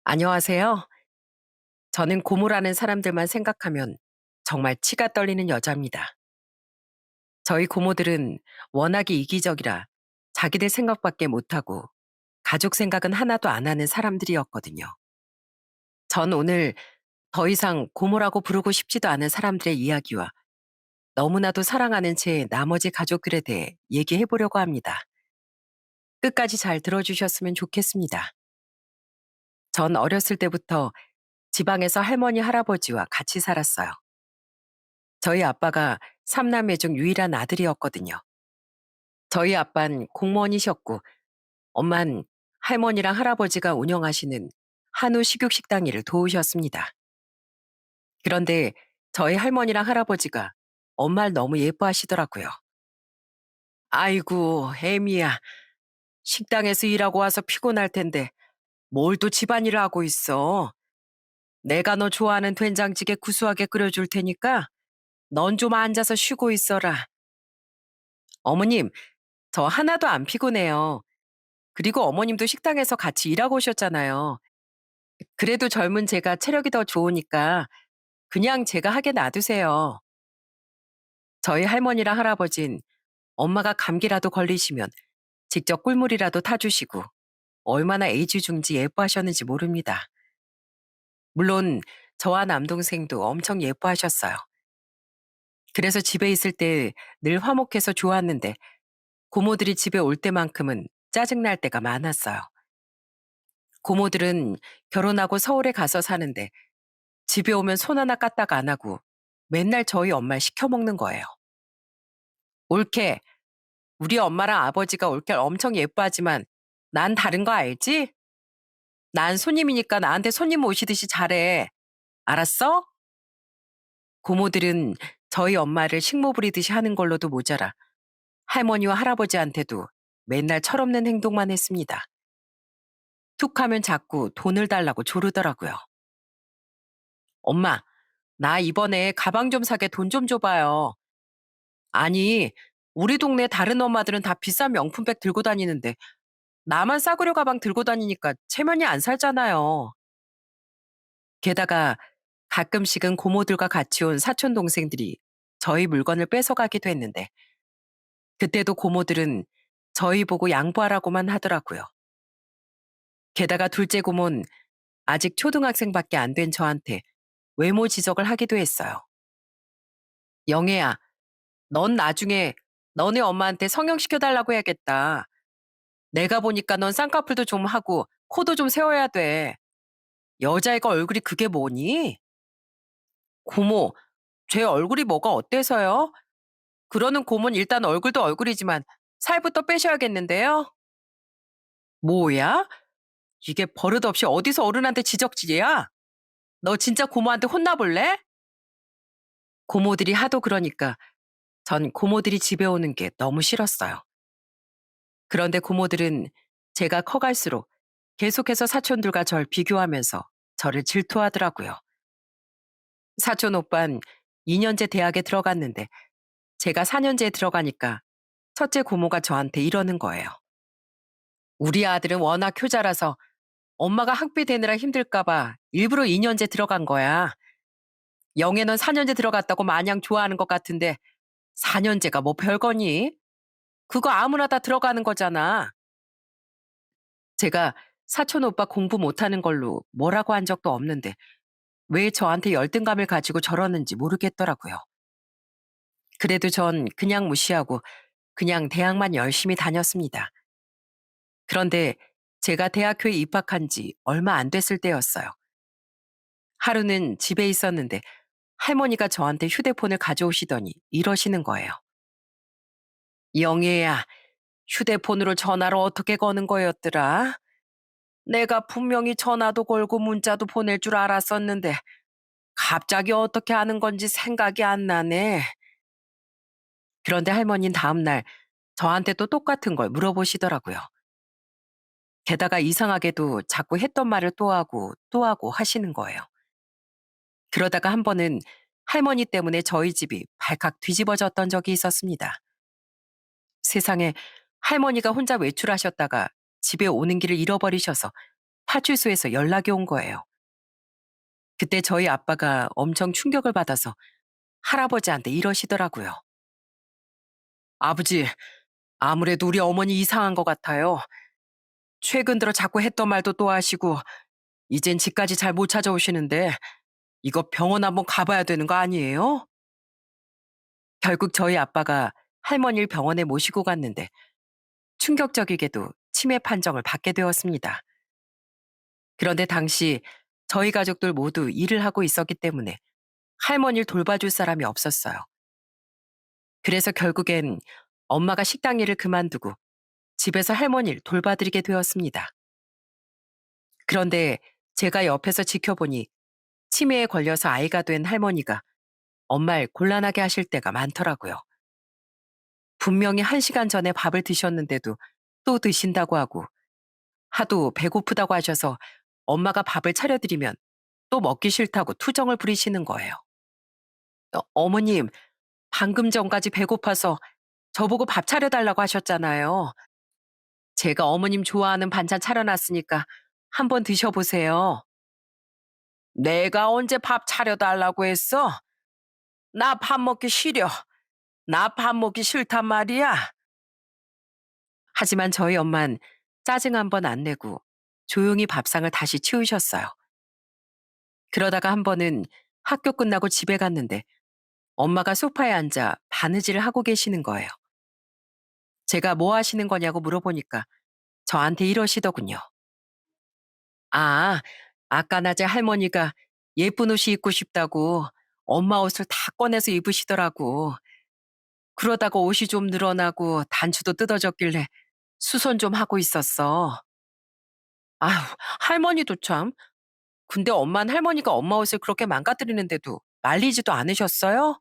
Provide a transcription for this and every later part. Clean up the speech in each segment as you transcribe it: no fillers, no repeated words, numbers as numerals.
안녕하세요. 저는 고모라는 사람들만 생각하면 정말 치가 떨리는 여자입니다. 저희 고모들은 워낙에 이기적이라 자기들 생각밖에 못하고 가족 생각은 하나도 안 하는 사람들이었거든요. 전 오늘 더 이상 고모라고 부르고 싶지도 않은 사람들의 이야기와 너무나도 사랑하는 제 나머지 가족들에 대해 얘기해 보려고 합니다. 끝까지 잘 들어주셨으면 좋겠습니다. 전 어렸을 때부터 지방에서 할머니, 할아버지와 같이 살았어요. 저희 아빠가 삼남매 중 유일한 아들이었거든요. 저희 아빤 공무원이셨고 엄만 할머니랑 할아버지가 운영하시는 한우 식육식당 일을 도우셨습니다. 그런데 저희 할머니랑 할아버지가 엄마를 너무 예뻐하시더라고요. 아이고, 애미야. 식당에서 일하고 와서 피곤할 텐데 뭘 또 집안일을 하고 있어. 내가 너 좋아하는 된장찌개 구수하게 끓여줄 테니까 넌 좀 앉아서 쉬고 있어라. 어머님, 저 하나도 안 피곤해요. 그리고 어머님도 식당에서 같이 일하고 오셨잖아요. 그래도 젊은 제가 체력이 더 좋으니까 그냥 제가 하게 놔두세요. 저희 할머니랑 할아버진 엄마가 감기라도 걸리시면 직접 꿀물이라도 타주시고 얼마나 애지중지 예뻐하셨는지 모릅니다. 물론 저와 남동생도 엄청 예뻐하셨어요. 그래서 집에 있을 때 늘 화목해서 좋았는데 고모들이 집에 올 때만큼은 짜증날 때가 많았어요. 고모들은 결혼하고 서울에 가서 사는데 집에 오면 손 하나 까딱 안 하고 맨날 저희 엄마를 시켜먹는 거예요. 올케, 우리 엄마랑 아버지가 올케 엄청 예뻐하지만 난 다른 거 알지? 난 손님이니까 나한테 손님 모시듯이 잘해. 알았어? 고모들은 저희 엄마를 식모 부리듯이 하는 걸로도 모자라 할머니와 할아버지한테도 맨날 철없는 행동만 했습니다. 툭 하면 자꾸 돈을 달라고 조르더라고요. 엄마, 나 이번에 가방 좀 사게 돈 좀 줘봐요. 아니, 우리 동네 다른 엄마들은 다 비싼 명품백 들고 다니는데 나만 싸구려 가방 들고 다니니까 체면이 안 살잖아요. 게다가 가끔씩은 고모들과 같이 온 사촌 동생들이 저희 물건을 뺏어가기도 했는데 그때도 고모들은 저희 보고 양보하라고만 하더라고요. 게다가 둘째 고모는 아직 초등학생밖에 안 된 저한테 외모 지적을 하기도 했어요. 영애야, 넌 나중에 너네 엄마한테 성형시켜달라고 해야겠다. 내가 보니까 넌 쌍꺼풀도 좀 하고 코도 좀 세워야 돼. 여자애가 얼굴이 그게 뭐니? 고모, 제 얼굴이 뭐가 어때서요? 그러는 고모는 일단 얼굴도 얼굴이지만 살부터 빼셔야겠는데요? 뭐야? 이게 버릇없이 어디서 어른한테 지적질이야? 너 진짜 고모한테 혼나볼래? 고모들이 하도 그러니까 전 고모들이 집에 오는 게 너무 싫었어요. 그런데 고모들은 제가 커갈수록 계속해서 사촌들과 절 비교하면서 저를 질투하더라고요. 사촌 오빤 2년제 대학에 들어갔는데 제가 4년제에 들어가니까 첫째 고모가 저한테 이러는 거예요. 우리 아들은 워낙 효자라서 엄마가 학비 대느라 힘들까봐 일부러 2년제 들어간 거야. 영애는 4년제 들어갔다고 마냥 좋아하는 것 같은데 4년제가 뭐 별거니? 그거 아무나 다 들어가는 거잖아. 제가 사촌 오빠 공부 못하는 걸로 뭐라고 한 적도 없는데 왜 저한테 열등감을 가지고 저러는지 모르겠더라고요. 그래도 전 그냥 무시하고 그냥 대학만 열심히 다녔습니다. 그런데 제가 대학교에 입학한 지 얼마 안 됐을 때였어요. 하루는 집에 있었는데 할머니가 저한테 휴대폰을 가져오시더니 이러시는 거예요. 영애야, 휴대폰으로 전화를 어떻게 거는 거였더라? 내가 분명히 전화도 걸고 문자도 보낼 줄 알았었는데 갑자기 어떻게 하는 건지 생각이 안 나네. 그런데 할머니는 다음날 저한테 또 똑같은 걸 물어보시더라고요. 게다가 이상하게도 자꾸 했던 말을 또 하고 하시는 거예요. 그러다가 한 번은 할머니 때문에 저희 집이 발칵 뒤집어졌던 적이 있었습니다. 세상에 할머니가 혼자 외출하셨다가 집에 오는 길을 잃어버리셔서 파출소에서 연락이 온 거예요. 그때 저희 아빠가 엄청 충격을 받아서 할아버지한테 이러시더라고요. 아버지, 아무래도 우리 어머니 이상한 것 같아요. 최근 들어 자꾸 했던 말도 또 하시고, 이젠 집까지 잘 못 찾아오시는데, 이거 병원 한번 가봐야 되는 거 아니에요? 결국 저희 아빠가 할머니를 병원에 모시고 갔는데, 충격적이게도 치매 판정을 받게 되었습니다. 그런데 당시 저희 가족들 모두 일을 하고 있었기 때문에 할머니를 돌봐줄 사람이 없었어요. 그래서 결국엔 엄마가 식당 일을 그만두고 집에서 할머니를 돌봐드리게 되었습니다. 그런데 제가 옆에서 지켜보니 치매에 걸려서 아이가 된 할머니가 엄마를 곤란하게 하실 때가 많더라고요. 분명히 1시간 전에 밥을 드셨는데도 또 드신다고 하고 하도 배고프다고 하셔서 엄마가 밥을 차려드리면 또 먹기 싫다고 투정을 부리시는 거예요. 어머님, 방금 전까지 배고파서 저보고 밥 차려달라고 하셨잖아요. 제가 어머님 좋아하는 반찬 차려놨으니까 한번 드셔보세요. 내가 언제 밥 차려달라고 했어? 나 밥 먹기 싫어. 나 밥 먹기 싫단 말이야. 하지만 저희 엄만 짜증 한 번 안 내고 조용히 밥상을 다시 치우셨어요. 그러다가 한 번은 학교 끝나고 집에 갔는데 엄마가 소파에 앉아 바느질을 하고 계시는 거예요. 제가 뭐 하시는 거냐고 물어보니까 저한테 이러시더군요. 아, 아까 낮에 할머니가 예쁜 옷이 입고 싶다고 엄마 옷을 다 꺼내서 입으시더라고. 그러다가 옷이 좀 늘어나고 단추도 뜯어졌길래 수선 좀 하고 있었어. 아휴, 할머니도 참. 근데 엄만 할머니가 엄마 옷을 그렇게 망가뜨리는데도 말리지도 않으셨어요?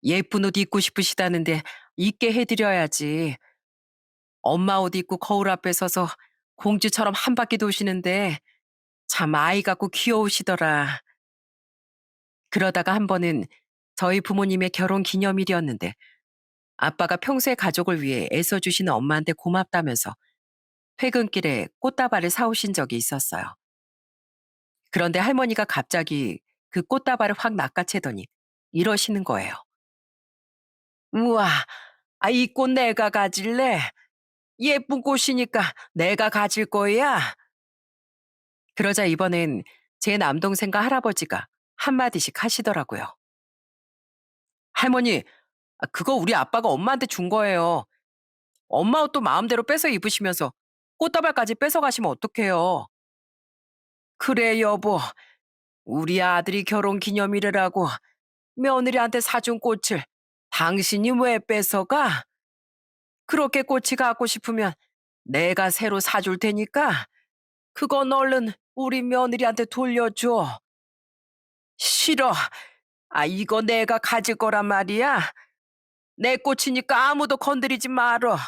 예쁜 옷 입고 싶으시다는데 입게 해드려야지. 엄마 옷 입고 거울 앞에 서서 공주처럼 한 바퀴 도시는데 참 아이 같고 귀여우시더라. 그러다가 한 번은 저희 부모님의 결혼 기념일이었는데 아빠가 평소에 가족을 위해 애써주시는 엄마한테 고맙다면서 퇴근길에 꽃다발을 사오신 적이 있었어요. 그런데 할머니가 갑자기 그 꽃다발을 확 낚아채더니 이러시는 거예요. 우와, 이 꽃 내가 가질래? 예쁜 꽃이니까 내가 가질 거야. 그러자 이번엔 제 남동생과 할아버지가 한마디씩 하시더라고요. 할머니, 그거 우리 아빠가 엄마한테 준 거예요. 엄마 옷도 마음대로 뺏어 입으시면서 꽃다발까지 뺏어 가시면 어떡해요. 그래, 여보. 우리 아들이 결혼 기념일이라고 며느리한테 사준 꽃을 당신이 왜 뺏어가? 그렇게 꽃이 갖고 싶으면 내가 새로 사줄 테니까 그건 얼른 우리 며느리한테 돌려줘. 싫어. 이거 내가 가질 거란 말이야. 내 꽃이니까 아무도 건드리지 말어.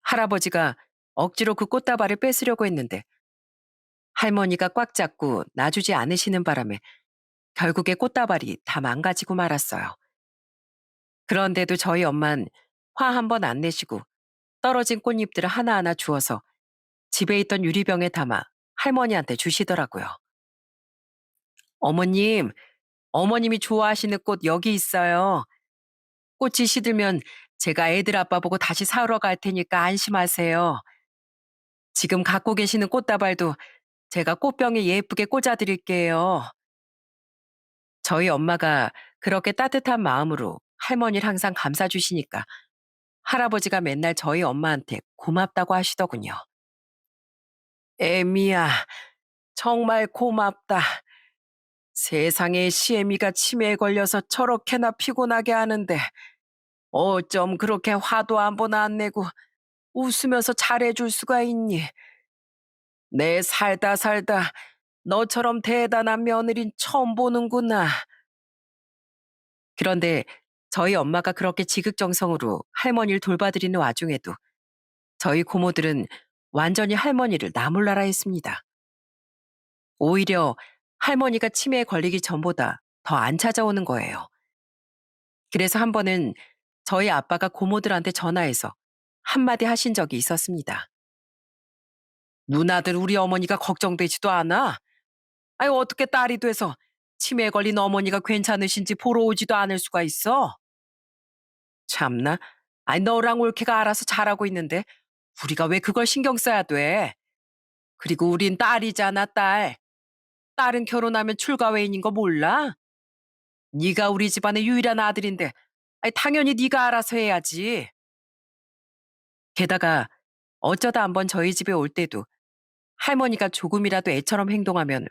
할아버지가 억지로 그 꽃다발을 뺏으려고 했는데 할머니가 꽉 잡고 놔주지 않으시는 바람에 결국에 꽃다발이 다 망가지고 말았어요. 그런데도 저희 엄만 화 한 번 안 내시고 떨어진 꽃잎들을 하나하나 주워서 집에 있던 유리병에 담아 할머니한테 주시더라고요. 어머님, 어머님이 좋아하시는 꽃 여기 있어요. 꽃이 시들면 제가 애들 아빠 보고 다시 사러 갈 테니까 안심하세요. 지금 갖고 계시는 꽃다발도 제가 꽃병에 예쁘게 꽂아 드릴게요. 저희 엄마가 그렇게 따뜻한 마음으로 할머니를 항상 감싸 주시니까 할아버지가 맨날 저희 엄마한테 고맙다고 하시더군요. 애미야, 정말 고맙다. 세상에 시애미가 치매에 걸려서 저렇게나 피곤하게 하는데 어쩜 그렇게 화도 한 번 안 내고 웃으면서 잘해줄 수가 있니? 내 살다 살다 너처럼 대단한 며느린 처음 보는구나. 그런데 저희 엄마가 그렇게 지극정성으로 할머니를 돌봐드리는 와중에도 저희 고모들은 완전히 할머니를 나몰라라 했습니다. 오히려 할머니가 치매에 걸리기 전보다 더 안 찾아오는 거예요. 그래서 한 번은 저희 아빠가 고모들한테 전화해서 한마디 하신 적이 있었습니다. 누나들 우리 어머니가 걱정되지도 않아? 아유, 어떻게 딸이 돼서 치매에 걸린 어머니가 괜찮으신지 보러 오지도 않을 수가 있어? 참나. 아니, 너랑 올케가 알아서 잘하고 있는데 우리가 왜 그걸 신경 써야 돼? 그리고 우린 딸이잖아, 딸. 딸은 결혼하면 출가 외인인 거 몰라? 네가 우리 집안의 유일한 아들인데 아니, 당연히 네가 알아서 해야지. 게다가 어쩌다 한번 저희 집에 올 때도 할머니가 조금이라도 애처럼 행동하면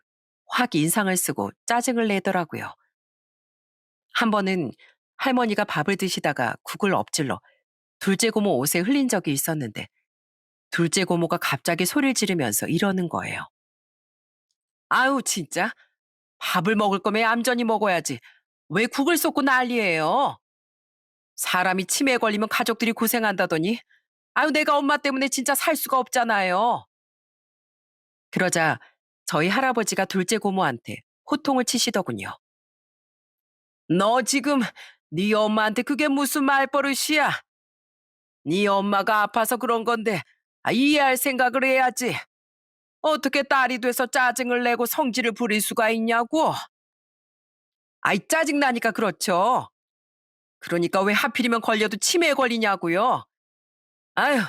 확 인상을 쓰고 짜증을 내더라고요. 한 번은 할머니가 밥을 드시다가 국을 엎질러 둘째 고모 옷에 흘린 적이 있었는데 둘째 고모가 갑자기 소리를 지르면서 이러는 거예요. 아유, 진짜. 밥을 먹을 거면 얌전히 먹어야지. 왜 국을 쏟고 난리예요? 사람이 치매에 걸리면 가족들이 고생한다더니 아유, 내가 엄마 때문에 진짜 살 수가 없잖아요. 그러자 저희 할아버지가 둘째 고모한테 호통을 치시더군요. 너 지금 네 엄마한테 그게 무슨 말버릇이야? 네 엄마가 아파서 그런 건데 이해할 생각을 해야지. 어떻게 딸이 돼서 짜증을 내고 성질을 부릴 수가 있냐고? 아이, 짜증나니까 그렇죠. 그러니까 왜 하필이면 걸려도 치매에 걸리냐고요? 아휴,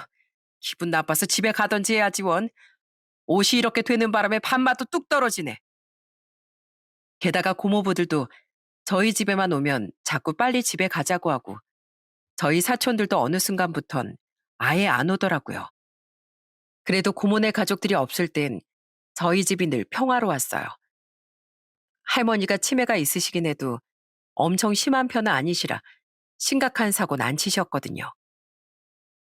기분 나빠서 집에 가던지 해야지 원. 옷이 이렇게 되는 바람에 밥맛도 뚝 떨어지네. 게다가 고모부들도 저희 집에만 오면 자꾸 빨리 집에 가자고 하고 저희 사촌들도 어느 순간부턴 아예 안 오더라고요. 그래도 고모네 가족들이 없을 땐 저희 집이 늘 평화로웠어요. 할머니가 치매가 있으시긴 해도 엄청 심한 편은 아니시라 심각한 사고는 안 치셨거든요.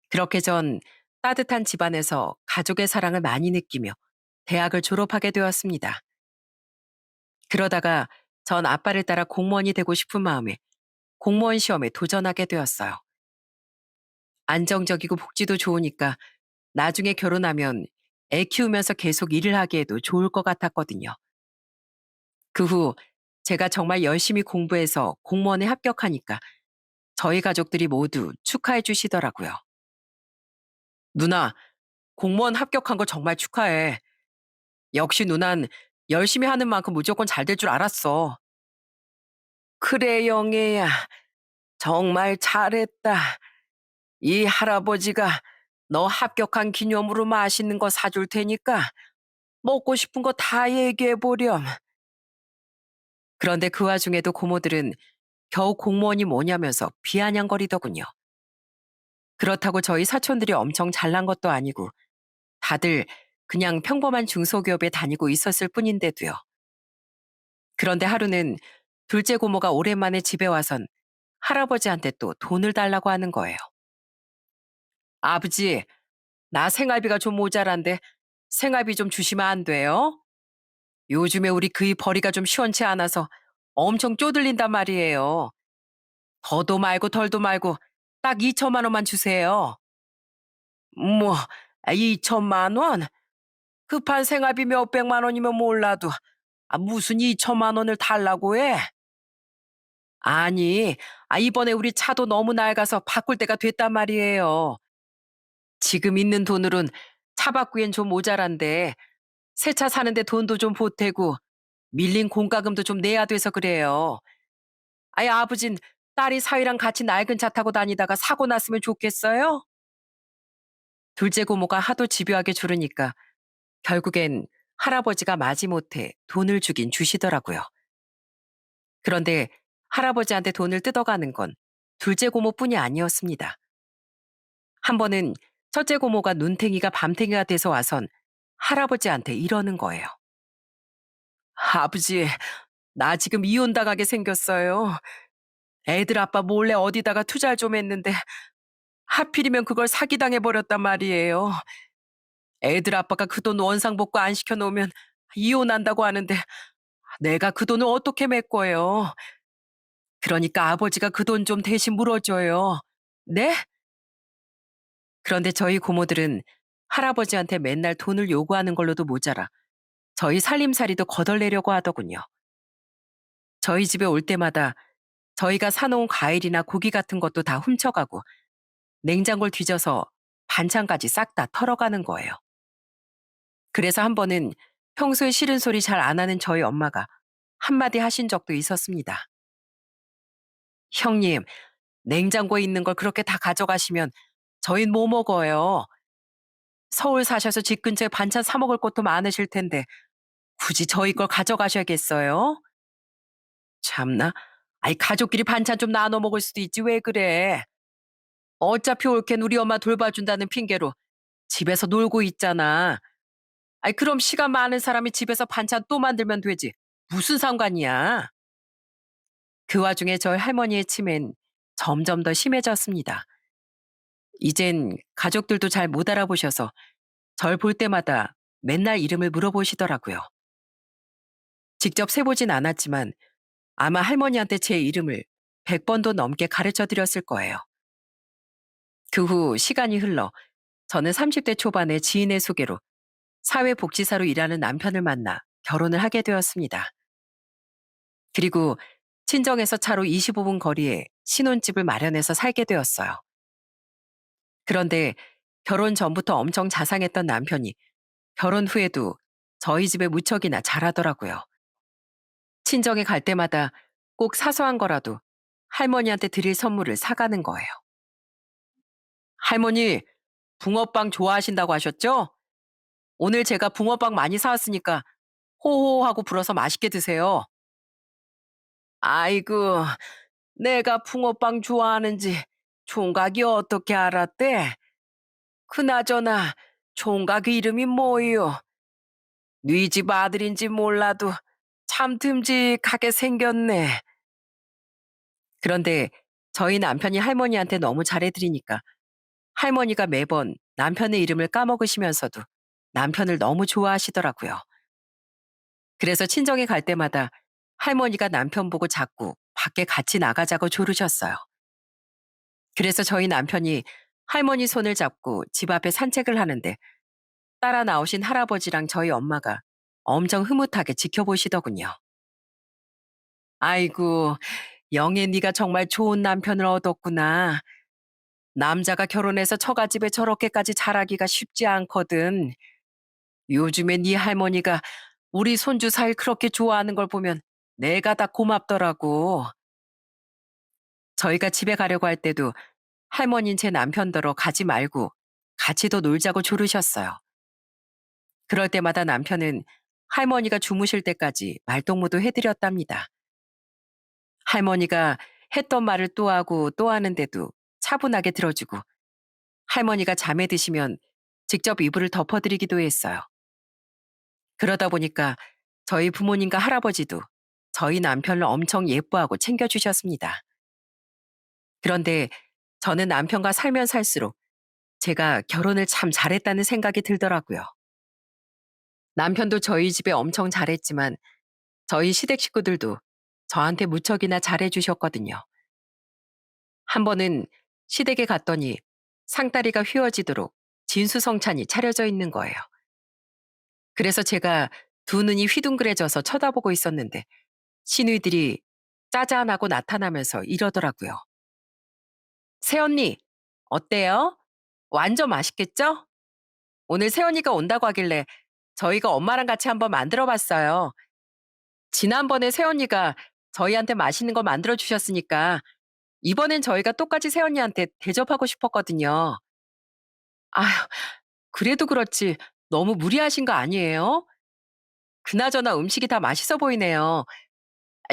그렇게 전 따뜻한 집안에서 가족의 사랑을 많이 느끼며 대학을 졸업하게 되었습니다. 그러다가 전 아빠를 따라 공무원이 되고 싶은 마음에 공무원 시험에 도전하게 되었어요. 안정적이고 복지도 좋으니까 나중에 결혼하면 애 키우면서 계속 일을 하기에도 좋을 것 같았거든요. 그 후 제가 정말 열심히 공부해서 공무원에 합격하니까 저희 가족들이 모두 축하해 주시더라고요. 누나, 공무원 합격한 거 정말 축하해. 역시 누난 열심히 하는 만큼 무조건 잘 될 줄 알았어. 그래, 영애야. 정말 잘했다. 이 할아버지가 너 합격한 기념으로 맛있는 거 사줄 테니까 먹고 싶은 거 다 얘기해 보렴. 그런데 그 와중에도 고모들은 겨우 공무원이 뭐냐면서 비아냥거리더군요. 그렇다고 저희 사촌들이 엄청 잘난 것도 아니고 다들 그냥 평범한 중소기업에 다니고 있었을 뿐인데도요. 그런데 하루는 둘째 고모가 오랜만에 집에 와선 할아버지한테 또 돈을 달라고 하는 거예요. 아버지, 나 생활비가 좀 모자란데 생활비 좀 주시면 안 돼요? 요즘에 우리 그이 벌이가 좀 시원치 않아서 엄청 쪼들린단 말이에요. 더도 말고 덜도 말고 딱 2천만 원만 주세요. 뭐, 2천만 원? 급한 생활비 몇백만 원이면 몰라도 무슨 2천만 원을 달라고 해? 아니, 이번에 우리 차도 너무 낡아서 바꿀 때가 됐단 말이에요. 지금 있는 돈으론 차 바꾸기엔 좀 모자란데 새 차 사는데 돈도 좀 보태고 밀린 공과금도 좀 내야 돼서 그래요. 아이, 아버진 딸이 사위랑 같이 낡은 차 타고 다니다가 사고 났으면 좋겠어요? 둘째 고모가 하도 집요하게 주르니까 결국엔 할아버지가 마지못해 돈을 주긴 주시더라고요. 그런데 할아버지한테 돈을 뜯어가는 건 둘째 고모뿐이 아니었습니다. 한 번은 첫째 고모가 눈탱이가 밤탱이가 돼서 와선 할아버지한테 이러는 거예요. 아버지, 나 지금 이혼당하게 생겼어요. 애들 아빠 몰래 어디다가 투자를 좀 했는데 하필이면 그걸 사기당해버렸단 말이에요. 애들 아빠가 그 돈 원상복구 안 시켜놓으면 이혼한다고 하는데 내가 그 돈을 어떻게 메꿔요? 그러니까 아버지가 그 돈 좀 대신 물어줘요. 네? 그런데 저희 고모들은 할아버지한테 맨날 돈을 요구하는 걸로도 모자라 저희 살림살이도 거덜내려고 하더군요. 저희 집에 올 때마다 저희가 사놓은 과일이나 고기 같은 것도 다 훔쳐가고 냉장고를 뒤져서 반찬까지 싹 다 털어가는 거예요. 그래서 한 번은 평소에 싫은 소리 잘 안 하는 저희 엄마가 한마디 하신 적도 있었습니다. 형님, 냉장고에 있는 걸 그렇게 다 가져가시면 저희 뭐 먹어요? 서울 사셔서 집 근처에 반찬 사 먹을 것도 많으실 텐데 굳이 저희 걸 가져가셔야겠어요? 참나. 아이, 가족끼리 반찬 좀 나눠 먹을 수도 있지 왜 그래? 어차피 올케 우리 엄마 돌봐준다는 핑계로 집에서 놀고 있잖아. 아이, 그럼 시간 많은 사람이 집에서 반찬 또 만들면 되지. 무슨 상관이야? 그 와중에 저희 할머니의 치매는 점점 더 심해졌습니다. 이젠 가족들도 잘 못 알아보셔서 절 볼 때마다 맨날 이름을 물어보시더라고요. 직접 세보진 않았지만 아마 할머니한테 제 이름을 100번도 넘게 가르쳐 드렸을 거예요. 그 후 시간이 흘러 저는 30대 초반에 지인의 소개로 사회복지사로 일하는 남편을 만나 결혼을 하게 되었습니다. 그리고 친정에서 차로 25분 거리에 신혼집을 마련해서 살게 되었어요. 그런데 결혼 전부터 엄청 자상했던 남편이 결혼 후에도 저희 집에 무척이나 잘하더라고요. 친정에 갈 때마다 꼭 사소한 거라도 할머니한테 드릴 선물을 사가는 거예요. 할머니, 붕어빵 좋아하신다고 하셨죠? 오늘 제가 붕어빵 많이 사왔으니까 호호하고 불어서 맛있게 드세요. 아이고, 내가 붕어빵 좋아하는지 총각이 어떻게 알았대? 그나저나 총각 이름이 뭐요? 네 집 아들인지 몰라도 참 듬직하게 생겼네. 그런데 저희 남편이 할머니한테 너무 잘해드리니까 할머니가 매번 남편의 이름을 까먹으시면서도 남편을 너무 좋아하시더라고요. 그래서 친정에 갈 때마다 할머니가 남편 보고 자꾸 밖에 같이 나가자고 조르셨어요. 그래서 저희 남편이 할머니 손을 잡고 집 앞에 산책을 하는데 따라 나오신 할아버지랑 저희 엄마가 엄청 흐뭇하게 지켜보시더군요. 아이고, 영애 네가 정말 좋은 남편을 얻었구나. 남자가 결혼해서 처가집에 저렇게까지 잘하기가 쉽지 않거든. 요즘에 네 할머니가 우리 손주 사일 그렇게 좋아하는 걸 보면 내가 다 고맙더라고. 저희가 집에 가려고 할 때도 할머니는 제 남편더러 가지 말고 같이 더 놀자고 조르셨어요. 그럴 때마다 남편은 할머니가 주무실 때까지 말동무도 해드렸답니다. 할머니가 했던 말을 또 하고 또 하는데도 차분하게 들어주고 할머니가 잠에 드시면 직접 이불을 덮어드리기도 했어요. 그러다 보니까 저희 부모님과 할아버지도 저희 남편을 엄청 예뻐하고 챙겨주셨습니다. 그런데 저는 남편과 살면 살수록 제가 결혼을 참 잘했다는 생각이 들더라고요. 남편도 저희 집에 엄청 잘했지만 저희 시댁 식구들도 저한테 무척이나 잘해주셨거든요. 한 번은 시댁에 갔더니 상다리가 휘어지도록 진수성찬이 차려져 있는 거예요. 그래서 제가 두 눈이 휘둥그레져서 쳐다보고 있었는데 시누이들이 짜잔하고 나타나면서 이러더라고요. 새언니, 어때요? 완전 맛있겠죠? 오늘 새언니가 온다고 하길래 저희가 엄마랑 같이 한번 만들어 봤어요. 지난번에 새언니가 저희한테 맛있는 거 만들어 주셨으니까 이번엔 저희가 똑같이 새언니한테 대접하고 싶었거든요. 아휴, 그래도 그렇지 너무 무리하신 거 아니에요? 그나저나 음식이 다 맛있어 보이네요.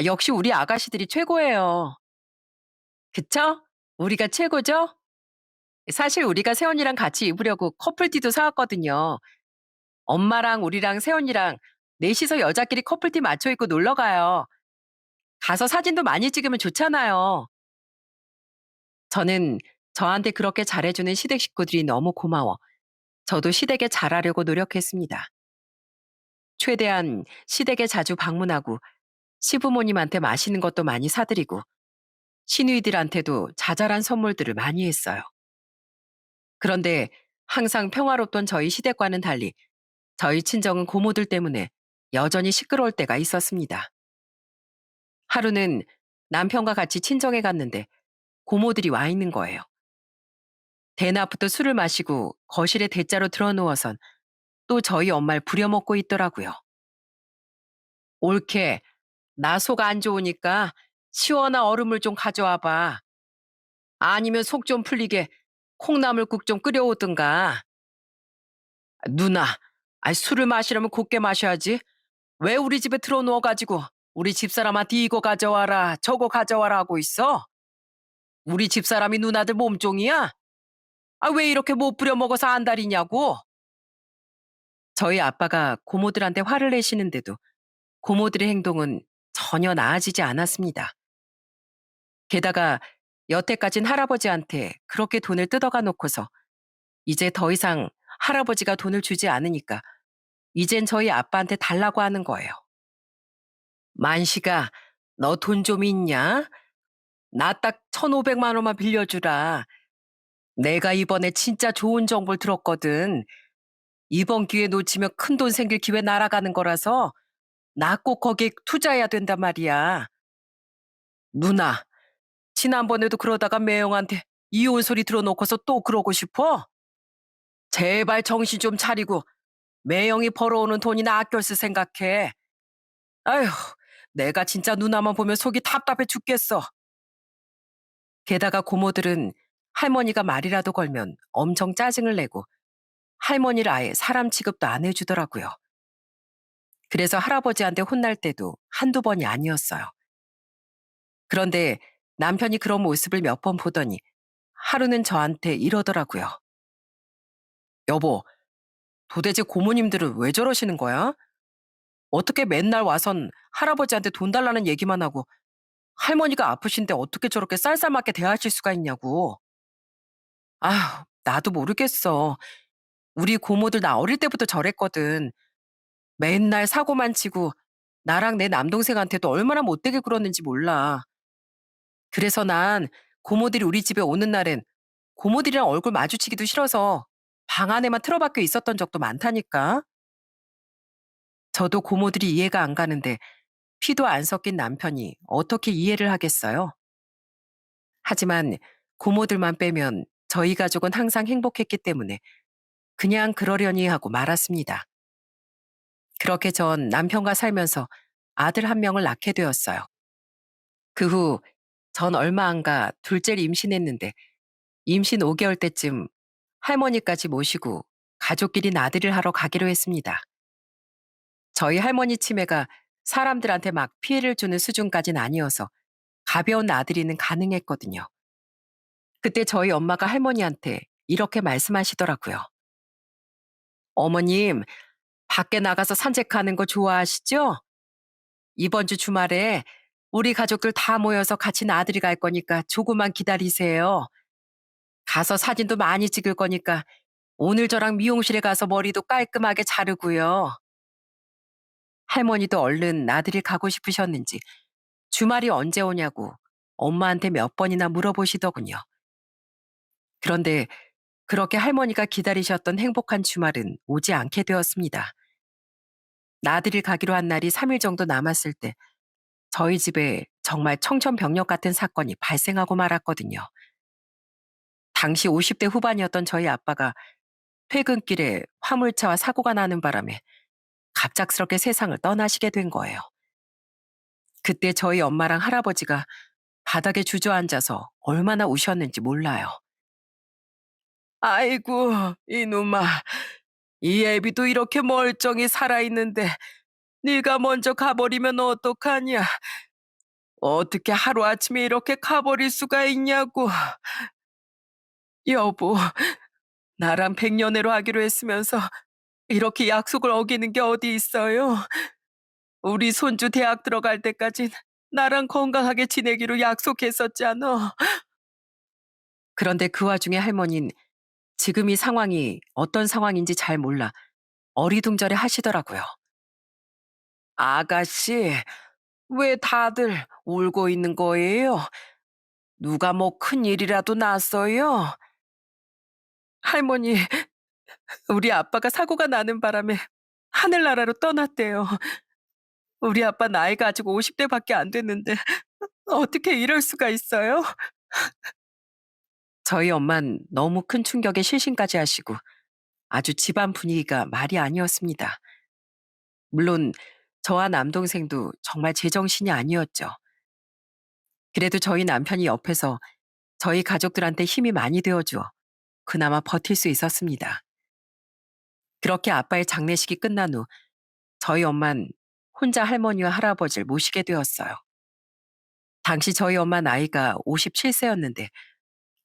역시 우리 아가씨들이 최고예요. 그쵸? 우리가 최고죠? 사실 우리가 새언니랑 같이 입으려고 커플티도 사왔거든요. 엄마랑 우리랑 새언니랑 넷이서 여자끼리 커플티 맞춰 입고 놀러 가요. 가서 사진도 많이 찍으면 좋잖아요. 저는 저한테 그렇게 잘해주는 시댁 식구들이 너무 고마워. 저도 시댁에 잘하려고 노력했습니다. 최대한 시댁에 자주 방문하고 시부모님한테 맛있는 것도 많이 사드리고 시누이들한테도 자잘한 선물들을 많이 했어요. 그런데 항상 평화롭던 저희 시댁과는 달리 저희 친정은 고모들 때문에 여전히 시끄러울 때가 있었습니다. 하루는 남편과 같이 친정에 갔는데 고모들이 와 있는 거예요. 대낮부터 술을 마시고 거실에 대자로 들어누워선 또 저희 엄마를 부려먹고 있더라고요. 옳게 나 속 안 좋으니까 시원한 얼음물 좀 가져와 봐. 아니면 속 좀 풀리게 콩나물국 좀 끓여오든가. 누나, 술을 마시려면 곱게 마셔야지. 왜 우리 집에 틀어누워가지고 우리 집사람한테 이거 가져와라 저거 가져와라 하고 있어? 우리 집사람이 누나들 몸종이야? 왜 이렇게 못 부려먹어서 안달이냐고? 저희 아빠가 고모들한테 화를 내시는데도 고모들의 행동은 전혀 나아지지 않았습니다. 게다가 여태까진 할아버지한테 그렇게 돈을 뜯어가 놓고서 이제 더 이상 할아버지가 돈을 주지 않으니까 이젠 저희 아빠한테 달라고 하는 거예요. 만식아, 너 돈 좀 있냐? 나 딱 1,500만 원만 빌려주라. 내가 이번에 진짜 좋은 정보를 들었거든. 이번 기회 놓치면 큰돈 생길 기회 날아가는 거라서 나 꼭 거기에 투자해야 된단 말이야. 누나, 지난번에도 그러다가 매형한테 이혼 소리 들어놓고서 또 그러고 싶어? 제발 정신 좀 차리고 매형이 벌어오는 돈이나 아껴 쓸 생각해. 아휴, 내가 진짜 누나만 보면 속이 답답해 죽겠어. 게다가 고모들은 할머니가 말이라도 걸면 엄청 짜증을 내고 할머니를 아예 사람 취급도 안 해주더라고요. 그래서 할아버지한테 혼날 때도 한두 번이 아니었어요. 그런데 남편이 그런 모습을 몇 번 보더니 하루는 저한테 이러더라고요. 여보, 도대체 고모님들은 왜 저러시는 거야? 어떻게 맨날 와선 할아버지한테 돈 달라는 얘기만 하고 할머니가 아프신데 어떻게 저렇게 쌀쌀맞게 대하실 수가 있냐고. 나도 모르겠어. 우리 고모들 나 어릴 때부터 저랬거든. 맨날 사고만 치고 나랑 내 남동생한테도 얼마나 못되게 굴었는지 몰라. 그래서 난 고모들이 우리 집에 오는 날엔 고모들이랑 얼굴 마주치기도 싫어서 방 안에만 틀어박혀 있었던 적도 많다니까. 저도 고모들이 이해가 안 가는데 피도 안 섞인 남편이 어떻게 이해를 하겠어요? 하지만 고모들만 빼면 저희 가족은 항상 행복했기 때문에 그냥 그러려니 하고 말았습니다. 그렇게 전 남편과 살면서 아들 한 명을 낳게 되었어요. 그 후 전 얼마 안 가 둘째를 임신했는데 임신 5개월 때쯤 할머니까지 모시고 가족끼리 나들이를 하러 가기로 했습니다. 저희 할머니 치매가 사람들한테 막 피해를 주는 수준까진 아니어서 가벼운 나들이는 가능했거든요. 그때 저희 엄마가 할머니한테 이렇게 말씀하시더라고요. 어머님, 밖에 나가서 산책하는 거 좋아하시죠? 이번 주 주말에 우리 가족들 다 모여서 같이 나들이 갈 거니까 조금만 기다리세요. 가서 사진도 많이 찍을 거니까 오늘 저랑 미용실에 가서 머리도 깔끔하게 자르고요. 할머니도 얼른 나들이 가고 싶으셨는지 주말이 언제 오냐고 엄마한테 몇 번이나 물어보시더군요. 그런데 그렇게 할머니가 기다리셨던 행복한 주말은 오지 않게 되었습니다. 나들이 가기로 한 날이 3일 정도 남았을 때 저희 집에 정말 청천벽력 같은 사건이 발생하고 말았거든요. 당시 50대 후반이었던 저희 아빠가 퇴근길에 화물차와 사고가 나는 바람에 갑작스럽게 세상을 떠나시게 된 거예요. 그때 저희 엄마랑 할아버지가 바닥에 주저앉아서 얼마나 우셨는지 몰라요. 아이고, 이놈아. 이 애비도 이렇게 멀쩡히 살아있는데 네가 먼저 가버리면 어떡하냐. 어떻게 하루아침에 이렇게 가버릴 수가 있냐고. 여보, 나랑 백년해로 하기로 했으면서 이렇게 약속을 어기는 게 어디 있어요? 우리 손주 대학 들어갈 때까진 나랑 건강하게 지내기로 약속했었잖아. 그런데 그 와중에 할머니는 지금 이 상황이 어떤 상황인지 잘 몰라 어리둥절해 하시더라고요. 아가씨, 왜 다들 울고 있는 거예요? 누가 뭐 큰일이라도 났어요? 할머니, 우리 아빠가 사고가 나는 바람에 하늘나라로 떠났대요. 우리 아빠 나이가 아직 50대밖에 안 됐는데 어떻게 이럴 수가 있어요? 저희 엄만 너무 큰 충격에 실신까지 하시고 아주 집안 분위기가 말이 아니었습니다. 물론 저와 남동생도 정말 제정신이 아니었죠. 그래도 저희 남편이 옆에서 저희 가족들한테 힘이 많이 되어주어 그나마 버틸 수 있었습니다. 그렇게 아빠의 장례식이 끝난 후 저희 엄만 혼자 할머니와 할아버지를 모시게 되었어요. 당시 저희 엄마 나이가 57세였는데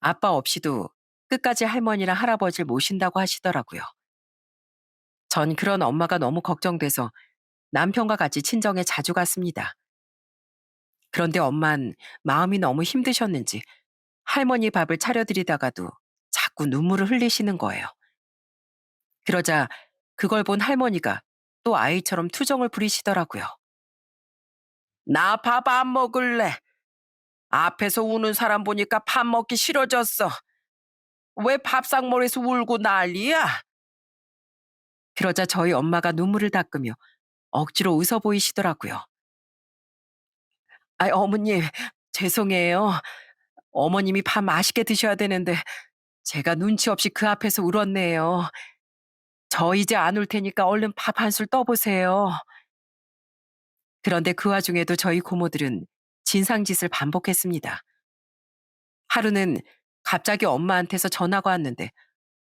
아빠 없이도 끝까지 할머니랑 할아버지를 모신다고 하시더라고요. 전 그런 엄마가 너무 걱정돼서 남편과 같이 친정에 자주 갔습니다. 그런데 엄만 마음이 너무 힘드셨는지 할머니 밥을 차려드리다가도 자꾸 눈물을 흘리시는 거예요. 그러자 그걸 본 할머니가 또 아이처럼 투정을 부리시더라고요. 나 밥 안 먹을래. 앞에서 우는 사람 보니까 밥 먹기 싫어졌어. 왜 밥상머리에서 울고 난리야? 그러자 저희 엄마가 눈물을 닦으며 억지로 웃어 보이시더라고요. 아, 어머님, 죄송해요. 어머님이 밥 맛있게 드셔야 되는데 제가 눈치 없이 그 앞에서 울었네요. 저 이제 안 울 테니까 얼른 밥 한 술 떠보세요. 그런데 그 와중에도 저희 고모들은 진상짓을 반복했습니다. 하루는 갑자기 엄마한테서 전화가 왔는데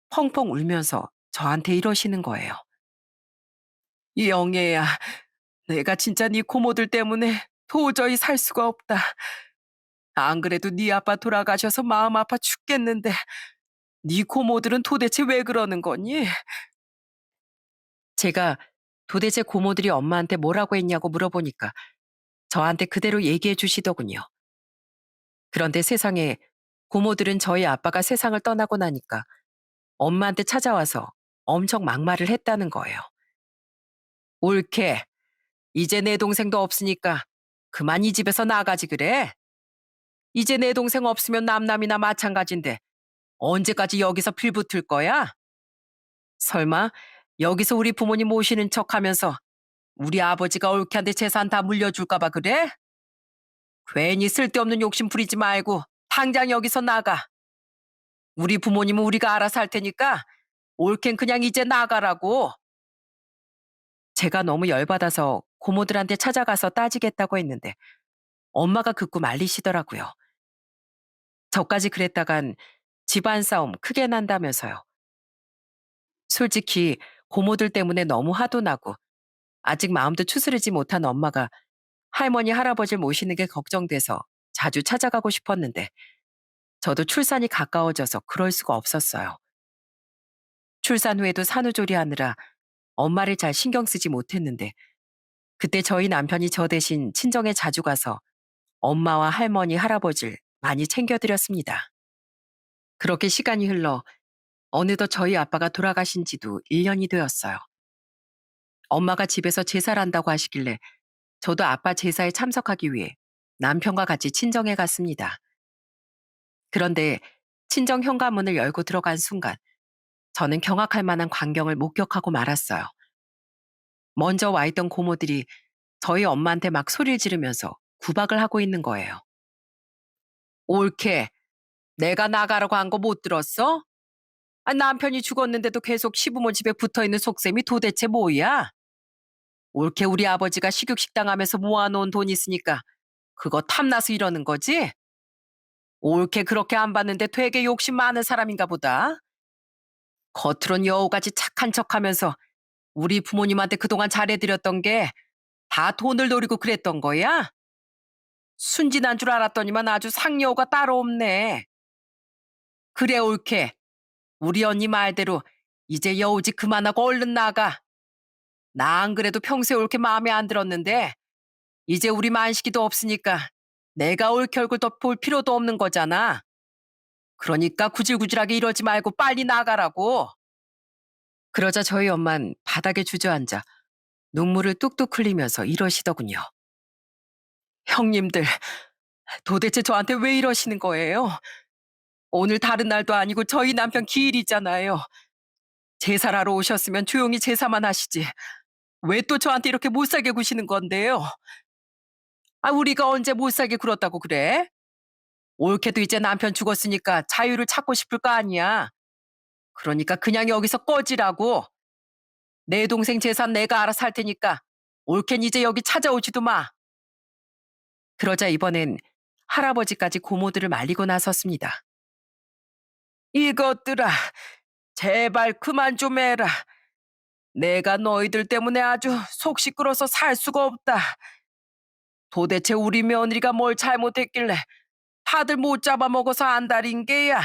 펑펑 울면서 저한테 이러시는 거예요. 영애야, 내가 진짜 네 고모들 때문에 도저히 살 수가 없다. 안 그래도 네 아빠 돌아가셔서 마음 아파 죽겠는데 네 고모들은 도대체 왜 그러는 거니? 제가 도대체 고모들이 엄마한테 뭐라고 했냐고 물어보니까 저한테 그대로 얘기해 주시더군요. 그런데 세상에 고모들은 저희 아빠가 세상을 떠나고 나니까 엄마한테 찾아와서 엄청 막말을 했다는 거예요. 옳게, 이제 내 동생도 없으니까 그만 이 집에서 나가지 그래? 이제 내 동생 없으면 남남이나 마찬가지인데 언제까지 여기서 빌붙을 거야? 설마 여기서 우리 부모님 모시는 척 하면서 우리 아버지가 옳게한테 재산 다 물려줄까 봐 그래? 괜히 쓸데없는 욕심 부리지 말고 당장 여기서 나가. 우리 부모님은 우리가 알아서 할 테니까 옳겐 그냥 이제 나가라고. 제가 너무 열받아서 고모들한테 찾아가서 따지겠다고 했는데 엄마가 극구 말리시더라고요. 저까지 그랬다간 집안 싸움 크게 난다면서요. 솔직히 고모들 때문에 너무 화도 나고 아직 마음도 추스르지 못한 엄마가 할머니 할아버지를 모시는 게 걱정돼서 자주 찾아가고 싶었는데 저도 출산이 가까워져서 그럴 수가 없었어요. 출산 후에도 산후조리하느라 엄마를 잘 신경 쓰지 못했는데 그때 저희 남편이 저 대신 친정에 자주 가서 엄마와 할머니 할아버지를 많이 챙겨드렸습니다. 그렇게 시간이 흘러 어느덧 저희 아빠가 돌아가신 지도 1년이 되었어요. 엄마가 집에서 제사를 한다고 하시길래 저도 아빠 제사에 참석하기 위해 남편과 같이 친정에 갔습니다. 그런데 친정 현관문을 열고 들어간 순간 저는 경악할 만한 광경을 목격하고 말았어요. 먼저 와 있던 고모들이 저희 엄마한테 막 소리를 지르면서 구박을 하고 있는 거예요. 옳게, 내가 나가라고 한 거 못 들었어? 아, 남편이 죽었는데도 계속 시부모 집에 붙어 있는 속셈이 도대체 뭐야? 옳게 우리 아버지가 식육식당 하면서 모아놓은 돈 있으니까 그거 탐나서 이러는 거지? 옳게 그렇게 안 봤는데 되게 욕심 많은 사람인가 보다. 겉으론 여우같이 착한 척하면서 우리 부모님한테 그동안 잘해드렸던 게 다 돈을 노리고 그랬던 거야? 순진한 줄 알았더니만 아주 상여우가 따로 없네. 그래 옳게. 우리 언니 말대로 이제 여우짓 그만하고 얼른 나가. 나 안 그래도 평소에 옳게 마음에 안 들었는데 이제 우리 만식이도 없으니까 내가 옳게 얼굴 더 볼 필요도 없는 거잖아. 그러니까 구질구질하게 이러지 말고 빨리 나가라고. 그러자 저희 엄만 바닥에 주저앉아 눈물을 뚝뚝 흘리면서 이러시더군요. 형님들, 도대체 저한테 왜 이러시는 거예요? 오늘 다른 날도 아니고 저희 남편 기일이잖아요. 제사하러 오셨으면 조용히 제사만 하시지. 왜 또 저한테 이렇게 못살게 구시는 건데요? 아, 우리가 언제 못살게 굴었다고 그래? 옳게도 이제 남편 죽었으니까 자유를 찾고 싶을 거 아니야. 그러니까 그냥 여기서 꺼지라고. 내 동생 재산 내가 알아서 할 테니까 올케는 이제 여기 찾아오지도 마. 그러자 이번엔 할아버지까지 고모들을 말리고 나섰습니다. 이것들아, 제발 그만 좀 해라. 내가 너희들 때문에 아주 속 시끄러서 살 수가 없다. 도대체 우리 며느리가 뭘 잘못했길래 다들 못 잡아먹어서 안달인 게야.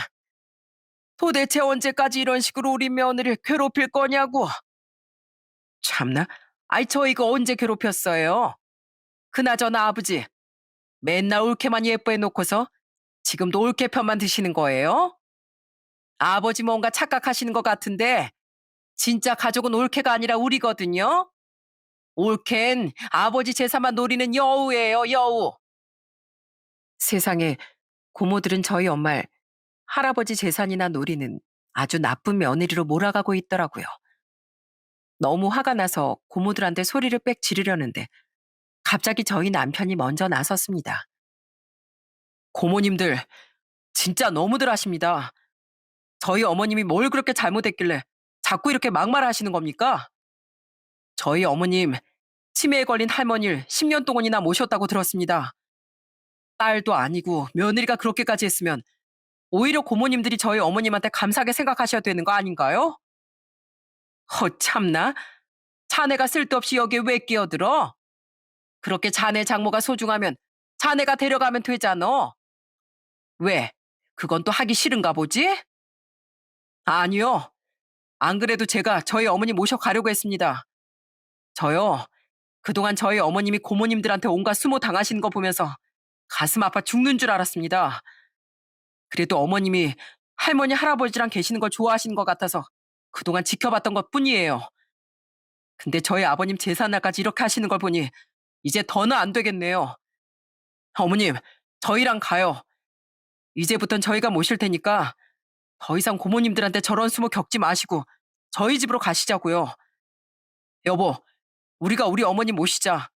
도대체 언제까지 이런 식으로 우리 며느리를 괴롭힐 거냐고. 참나, 아이 저 이거 언제 괴롭혔어요? 그나저나 아버지, 맨날 올케만 예뻐해 놓고서 지금도 올케 편만 드시는 거예요? 아버지 뭔가 착각하시는 것 같은데 진짜 가족은 올케가 아니라 우리거든요. 올케는 아버지 제사만 노리는 여우예요, 여우. 세상에, 고모들은 저희 엄마를 할아버지 재산이나 노리는 아주 나쁜 며느리로 몰아가고 있더라고요. 너무 화가 나서 고모들한테 소리를 빽 지르려는데 갑자기 저희 남편이 먼저 나섰습니다. 고모님들, 진짜 너무들 하십니다. 저희 어머님이 뭘 그렇게 잘못했길래 자꾸 이렇게 막말하시는 겁니까? 저희 어머님 치매에 걸린 할머니를 10년 동안이나 모셨다고 들었습니다. 딸도 아니고 며느리가 그렇게까지 했으면 오히려 고모님들이 저희 어머님한테 감사하게 생각하셔야 되는 거 아닌가요? 참나. 자네가 쓸데없이 여기에 왜 끼어들어? 그렇게 자네 장모가 소중하면 자네가 데려가면 되잖아. 왜? 그건 또 하기 싫은가 보지? 아니요. 안 그래도 제가 저희 어머니 모셔가려고 했습니다. 저요, 그동안 저희 어머님이 고모님들한테 온갖 수모 당하시는 거 보면서 가슴 아파 죽는 줄 알았습니다. 그래도 어머님이 할머니, 할아버지랑 계시는 걸 좋아하시는 것 같아서 그동안 지켜봤던 것 뿐이에요. 근데 저희 아버님 제삿날까지 이렇게 하시는 걸 보니 이제 더는 안 되겠네요. 어머님, 저희랑 가요. 이제부턴 저희가 모실 테니까 더 이상 고모님들한테 저런 수모 겪지 마시고 저희 집으로 가시자고요. 여보, 우리가 우리 어머님 모시자.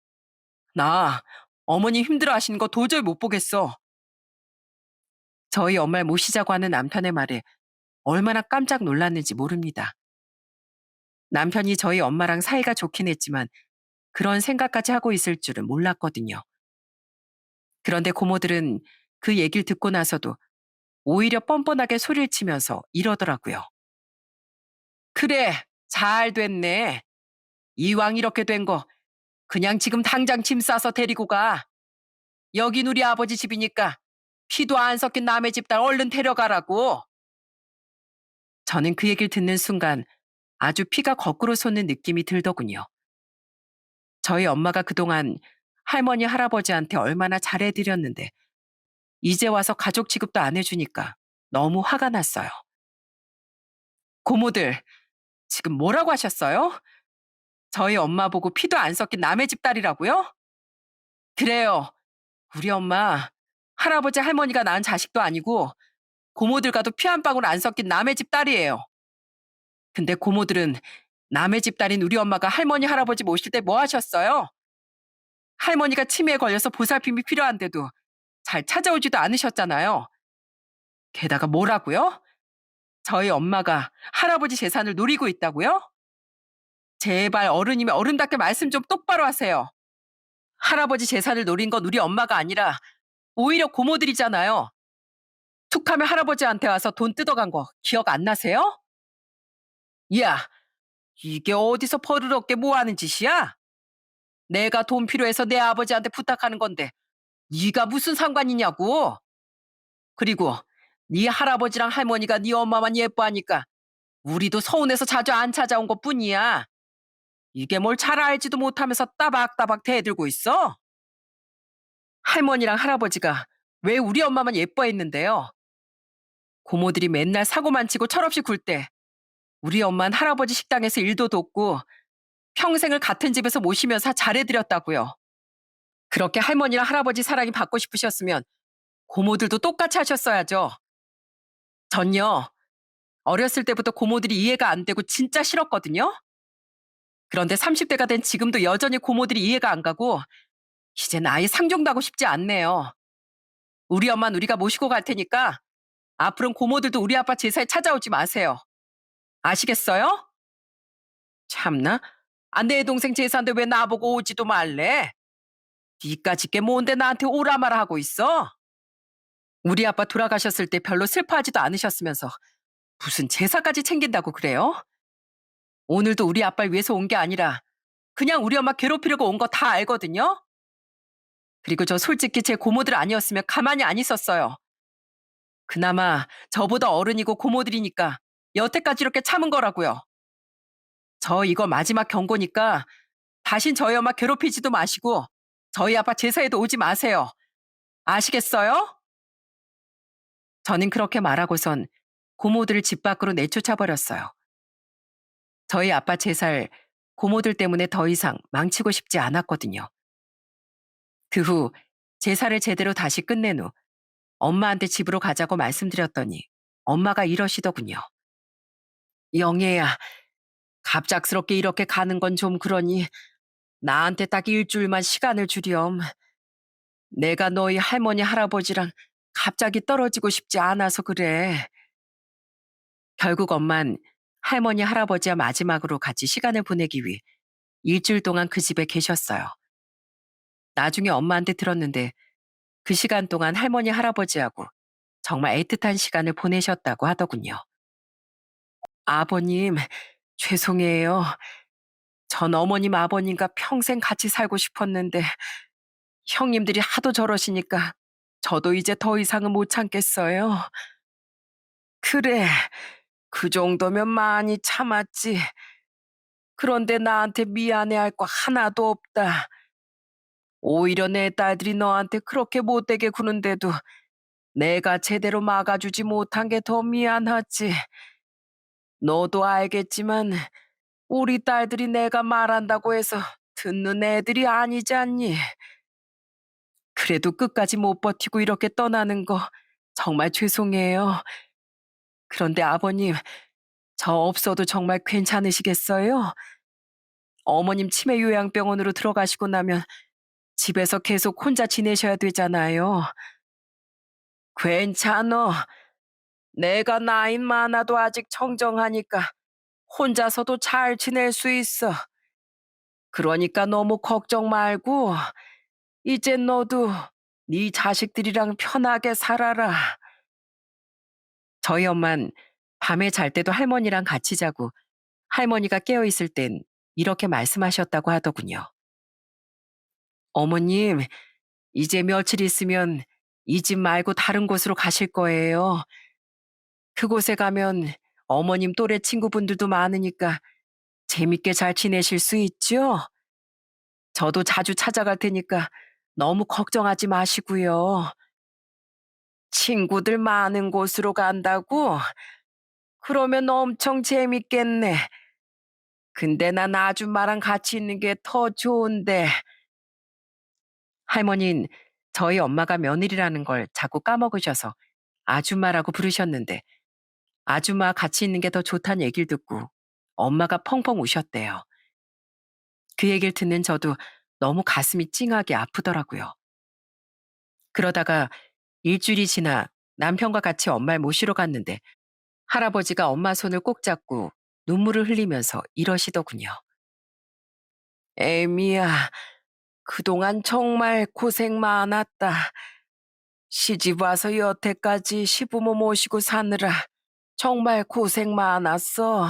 나 어머님 힘들어 하시는 거 도저히 못 보겠어. 저희 엄마를 모시자고 하는 남편의 말에 얼마나 깜짝 놀랐는지 모릅니다. 남편이 저희 엄마랑 사이가 좋긴 했지만 그런 생각까지 하고 있을 줄은 몰랐거든요. 그런데 고모들은 그 얘기를 듣고 나서도 오히려 뻔뻔하게 소리를 치면서 이러더라고요. 그래, 잘 됐네. 이왕 이렇게 된 거 그냥 지금 당장 짐 싸서 데리고 가. 여긴 우리 아버지 집이니까 피도 안 섞인 남의 집 딸 얼른 데려가라고. 저는 그 얘기를 듣는 순간 아주 피가 거꾸로 솟는 느낌이 들더군요. 저희 엄마가 그동안 할머니, 할아버지한테 얼마나 잘해드렸는데 이제 와서 가족 취급도 안 해주니까 너무 화가 났어요. 고모들, 지금 뭐라고 하셨어요? 저희 엄마 보고 피도 안 섞인 남의 집 딸이라고요? 그래요. 우리 엄마, 할아버지, 할머니가 낳은 자식도 아니고 고모들과도 피 한 방울 안 섞인 남의 집 딸이에요. 근데 고모들은 남의 집 딸인 우리 엄마가 할머니, 할아버지 모실 때 뭐 하셨어요? 할머니가 치매에 걸려서 보살핌이 필요한데도 잘 찾아오지도 않으셨잖아요. 게다가 뭐라고요? 저희 엄마가 할아버지 재산을 노리고 있다고요? 제발 어른이면 어른답게 말씀 좀 똑바로 하세요. 할아버지 재산을 노린 건 우리 엄마가 아니라 오히려 고모들이잖아요. 툭하면 할아버지한테 와서 돈 뜯어간 거 기억 안 나세요? 야, 이게 어디서 버릇없게 뭐 하는 짓이야? 내가 돈 필요해서 내 아버지한테 부탁하는 건데 네가 무슨 상관이냐고. 그리고 네 할아버지랑 할머니가 네 엄마만 예뻐하니까 우리도 서운해서 자주 안 찾아온 것뿐이야. 이게 뭘 잘 알지도 못하면서 따박따박 대들고 있어? 할머니랑 할아버지가 왜 우리 엄마만 예뻐했는데요? 고모들이 맨날 사고만 치고 철없이 굴 때 우리 엄마는 할아버지 식당에서 일도 돕고 평생을 같은 집에서 모시면서 잘해드렸다고요. 그렇게 할머니랑 할아버지 사랑이 받고 싶으셨으면 고모들도 똑같이 하셨어야죠. 전요, 어렸을 때부터 고모들이 이해가 안 되고 진짜 싫었거든요. 그런데 30대가 된 지금도 여전히 고모들이 이해가 안 가고 이젠 아예 상종도 하고 싶지 않네요. 우리 엄마는 우리가 모시고 갈 테니까 앞으로는 고모들도 우리 아빠 제사에 찾아오지 마세요. 아시겠어요? 참나. 아, 내 동생 제사인데 왜 나보고 오지도 말래? 니까짓 게 뭔데 나한테 오라 마라 하고 있어? 우리 아빠 돌아가셨을 때 별로 슬퍼하지도 않으셨으면서 무슨 제사까지 챙긴다고 그래요? 오늘도 우리 아빠를 위해서 온 게 아니라 그냥 우리 엄마 괴롭히려고 온 거 다 알거든요? 그리고 저 솔직히 제 고모들 아니었으면 가만히 안 있었어요. 그나마 저보다 어른이고 고모들이니까 여태까지 이렇게 참은 거라고요. 저 이거 마지막 경고니까 다신 저희 엄마 괴롭히지도 마시고 저희 아빠 제사에도 오지 마세요. 아시겠어요? 저는 그렇게 말하고선 고모들을 집 밖으로 내쫓아 버렸어요. 저희 아빠 제사를 고모들 때문에 더 이상 망치고 싶지 않았거든요. 그 후 제사를 제대로 다시 끝낸 후 엄마한테 집으로 가자고 말씀드렸더니 엄마가 이러시더군요. 영애야, 갑작스럽게 이렇게 가는 건 좀 그러니 나한테 딱 일주일만 시간을 주렴. 내가 너희 할머니 할아버지랑 갑자기 떨어지고 싶지 않아서 그래. 결국 엄만 할머니 할아버지와 마지막으로 같이 시간을 보내기 위해 일주일 동안 그 집에 계셨어요. 나중에 엄마한테 들었는데 그 시간 동안 할머니 할아버지하고 정말 애틋한 시간을 보내셨다고 하더군요. 아버님, 죄송해요. 전 어머님 아버님과 평생 같이 살고 싶었는데 형님들이 하도 저러시니까 저도 이제 더 이상은 못 참겠어요. 그래, 그 정도면 많이 참았지. 그런데 나한테 미안해할 거 하나도 없다. 오히려 내 딸들이 너한테 그렇게 못되게 구는데도 내가 제대로 막아주지 못한 게 더 미안하지. 너도 알겠지만 우리 딸들이 내가 말한다고 해서 듣는 애들이 아니잖니. 그래도 끝까지 못 버티고 이렇게 떠나는 거 정말 죄송해요. 그런데 아버님, 저 없어도 정말 괜찮으시겠어요? 어머님 치매 요양병원으로 들어가시고 나면 집에서 계속 혼자 지내셔야 되잖아요. 괜찮어. 내가 나이 많아도 아직 청정하니까 혼자서도 잘 지낼 수 있어. 그러니까 너무 걱정 말고 이젠 너도 네 자식들이랑 편하게 살아라. 저희 엄만 밤에 잘 때도 할머니랑 같이 자고 할머니가 깨어 있을 땐 이렇게 말씀하셨다고 하더군요. 어머님, 이제 며칠 있으면 이 집 말고 다른 곳으로 가실 거예요. 그곳에 가면 어머님 또래 친구분들도 많으니까 재밌게 잘 지내실 수 있죠? 저도 자주 찾아갈 테니까 너무 걱정하지 마시고요. 친구들 많은 곳으로 간다고? 그러면 엄청 재밌겠네. 근데 난 아줌마랑 같이 있는 게 더 좋은데. 할머니는 저희 엄마가 며느리라는 걸 자꾸 까먹으셔서 아줌마라고 부르셨는데 아줌마 같이 있는 게 더 좋다는 얘기를 듣고 엄마가 펑펑 우셨대요. 그 얘기를 듣는 저도 너무 가슴이 찡하게 아프더라고요. 그러다가 일주일이 지나 남편과 같이 엄마를 모시러 갔는데 할아버지가 엄마 손을 꼭 잡고 눈물을 흘리면서 이러시더군요. 애미야, 그동안 정말 고생 많았다. 시집 와서 여태까지 시부모 모시고 사느라 정말 고생 많았어.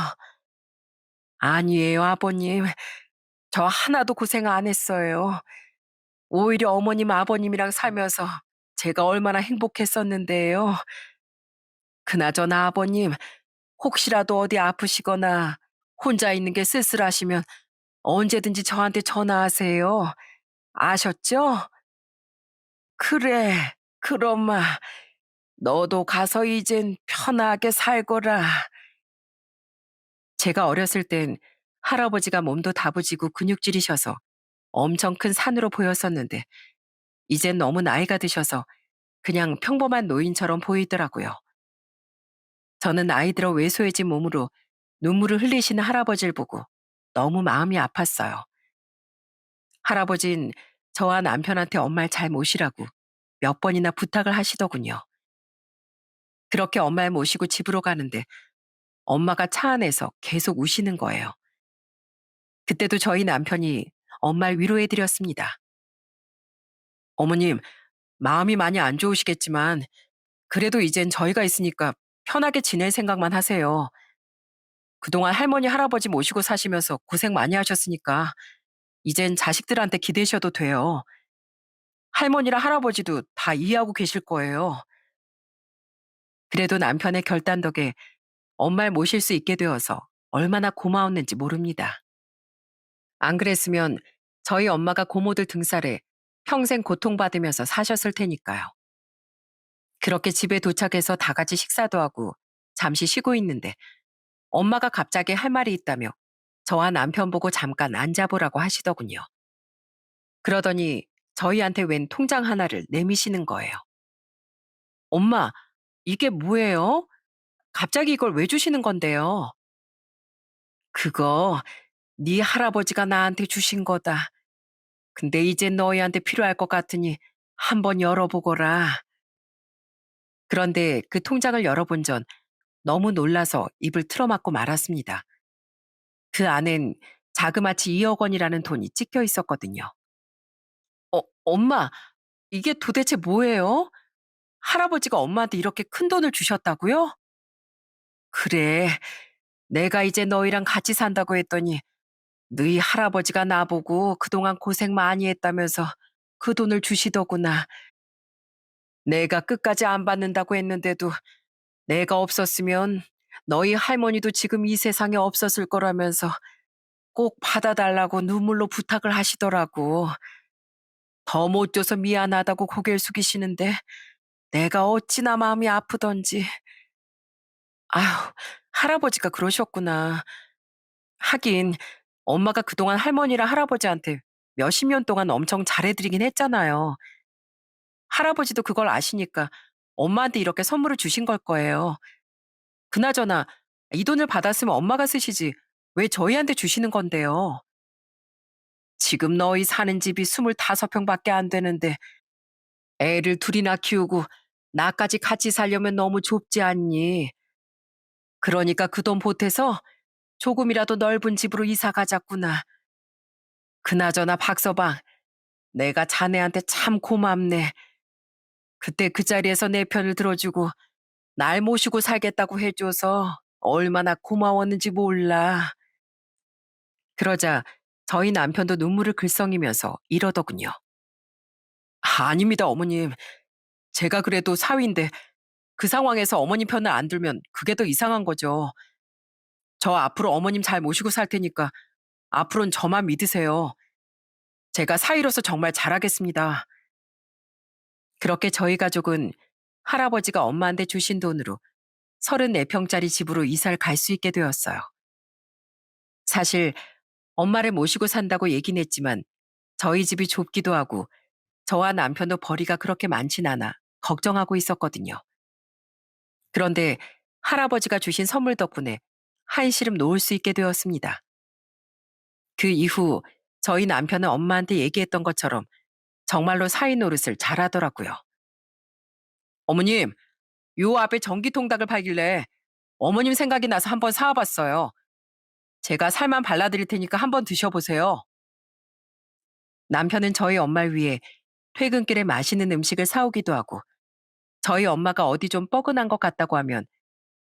아니에요, 아버님. 저 하나도 고생 안 했어요. 오히려 어머님, 아버님이랑 살면서 제가 얼마나 행복했었는데요. 그나저나 아버님, 혹시라도 어디 아프시거나 혼자 있는 게 쓸쓸하시면 언제든지 저한테 전화하세요. 아셨죠? 그래, 그럼마. 너도 가서 이젠 편하게 살거라. 제가 어렸을 땐 할아버지가 몸도 다부지고 근육질이셔서 엄청 큰 산으로 보였었는데 이젠 너무 나이가 드셔서 그냥 평범한 노인처럼 보이더라고요. 저는 나이 들어 왜소해진 몸으로 눈물을 흘리시는 할아버지를 보고 너무 마음이 아팠어요. 할아버진 저와 남편한테 엄마를 잘 모시라고 몇 번이나 부탁을 하시더군요. 그렇게 엄마를 모시고 집으로 가는데 엄마가 차 안에서 계속 우시는 거예요. 그때도 저희 남편이 엄마를 위로해 드렸습니다. 어머님, 마음이 많이 안 좋으시겠지만 그래도 이젠 저희가 있으니까 편하게 지낼 생각만 하세요. 그동안 할머니, 할아버지 모시고 사시면서 고생 많이 하셨으니까 이젠 자식들한테 기대셔도 돼요. 할머니랑 할아버지도 다 이해하고 계실 거예요. 그래도 남편의 결단 덕에 엄마를 모실 수 있게 되어서 얼마나 고마웠는지 모릅니다. 안 그랬으면 저희 엄마가 고모들 등살에 평생 고통받으면서 사셨을 테니까요. 그렇게 집에 도착해서 다 같이 식사도 하고 잠시 쉬고 있는데 엄마가 갑자기 할 말이 있다며 저와 남편 보고 잠깐 앉아보라고 하시더군요. 그러더니 저희한테 웬 통장 하나를 내미시는 거예요. 엄마, 이게 뭐예요? 갑자기 이걸 왜 주시는 건데요? 그거 네 할아버지가 나한테 주신 거다. 근데 이제 너희한테 필요할 것 같으니 한번 열어보거라. 그런데 그 통장을 열어본 전 너무 놀라서 입을 틀어막고 말았습니다. 그 안엔 자그마치 2억 원이라는 돈이 찍혀 있었거든요. 엄마, 이게 도대체 뭐예요? 할아버지가 엄마한테 이렇게 큰 돈을 주셨다고요? 그래, 내가 이제 너희랑 같이 산다고 했더니 너희 할아버지가 나보고 그동안 고생 많이 했다면서 그 돈을 주시더구나. 내가 끝까지 안 받는다고 했는데도 내가 없었으면 너희 할머니도 지금 이 세상에 없었을 거라면서 꼭 받아달라고 눈물로 부탁을 하시더라고. 더 못 줘서 미안하다고 고개를 숙이시는데 내가 어찌나 마음이 아프던지. 아휴, 할아버지가 그러셨구나. 하긴 엄마가 그동안 할머니랑 할아버지한테 몇십 년 동안 엄청 잘해드리긴 했잖아요. 할아버지도 그걸 아시니까 엄마한테 이렇게 선물을 주신 걸 거예요. 그나저나 이 돈을 받았으면 엄마가 쓰시지 왜 저희한테 주시는 건데요. 지금 너희 사는 집이 25평밖에 안 되는데 애를 둘이나 키우고 나까지 같이 살려면 너무 좁지 않니? 그러니까 그 돈 보태서 조금이라도 넓은 집으로 이사 가자꾸나. 그나저나 박서방, 내가 자네한테 참 고맙네. 그때 그 자리에서 내 편을 들어주고 날 모시고 살겠다고 해줘서 얼마나 고마웠는지 몰라. 그러자 저희 남편도 눈물을 글썽이면서 이러더군요. 아닙니다, 어머님. 제가 그래도 사위인데 그 상황에서 어머님 편을 안 들면 그게 더 이상한 거죠. 저 앞으로 어머님 잘 모시고 살 테니까 앞으로는 저만 믿으세요. 제가 사위로서 정말 잘하겠습니다. 그렇게 저희 가족은 할아버지가 엄마한테 주신 돈으로 34평짜리 집으로 이사를 갈 수 있게 되었어요. 사실 엄마를 모시고 산다고 얘긴 했지만 저희 집이 좁기도 하고 저와 남편도 벌이가 그렇게 많진 않아 걱정하고 있었거든요. 그런데 할아버지가 주신 선물 덕분에 한시름 놓을 수 있게 되었습니다. 그 이후 저희 남편은 엄마한테 얘기했던 것처럼 정말로 사위 노릇을 잘하더라고요. 어머님, 요 앞에 전기통닭을 팔길래 어머님 생각이 나서 한번 사와봤어요. 제가 살만 발라드릴 테니까 한번 드셔보세요. 남편은 저희 엄마를 위해 퇴근길에 맛있는 음식을 사오기도 하고 저희 엄마가 어디 좀 뻐근한 것 같다고 하면